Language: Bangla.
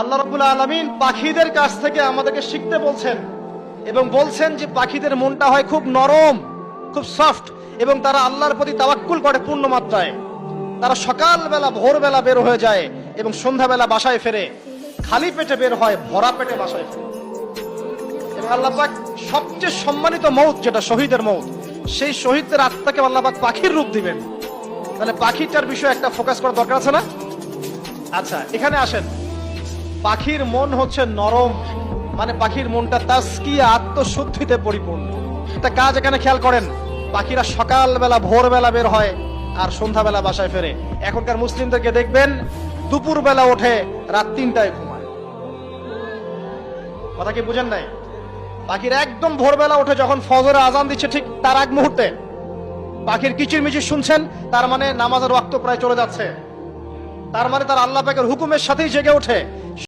আল্লাহ রাব্বুল আলামিন পাখিদের কাছ থেকে আমাদেরকে শিখতে বলছেন এবং বলছেন যে পাখিদের মনটা হয় খুব নরম, খুব সফট, এবং তারা আল্লাহর প্রতি তাওয়াক্কুল করে পূর্ণ মাত্রায়। তারা সকালবেলা ভোরবেলা বের হয়ে যায় এবং সন্ধ্যাবেলা বাসায় ফেরে, খালি পেটে বের হয়, ভরা পেটে বাসায় ফেরে। এবং আল্লাহ পাক সবচেয়ে সম্মানিত মৌত যেটা শহীদের মৌত, সেই শহীদদের আত্মাকে আল্লাহ পাক পাখির রূপ দিবেন। তাহলে পাখিটার বিষয়ে একটা ফোকাস করার দরকার আছে না? আচ্ছা, এখানে আসেন। পাখির মন হচ্ছে নরম, মানে পাখির মনটা তাজকিয়া, আত্মশুদ্ধিতে পরিপূর্ণ। একটা কাজ এখানে খেয়াল করেন, পাখিরা সকালবেলা ভোরবেলা বের হয় আর সন্ধ্যাবেলা বাসায় ফেরে। এখনকার মুসলিমদেরকে দেখবেন দুপুরবেলা ওঠে, রাত 3টায় ঘুমায়। কথা কি বুঝেন নাই? পাখির একদম ভোরবেলা ওঠে, যখন ফজরের আজান দিচ্ছে ঠিক তার আগ মুহূর্তে পাখির কিচিরমিচির শুনছেন, তার মানে নামাজের ওয়াক্ত প্রায় চলে যাচ্ছে। তার মানে তার আল্লাহ পাকের হুকুমের সাথেই জেগে ওঠে।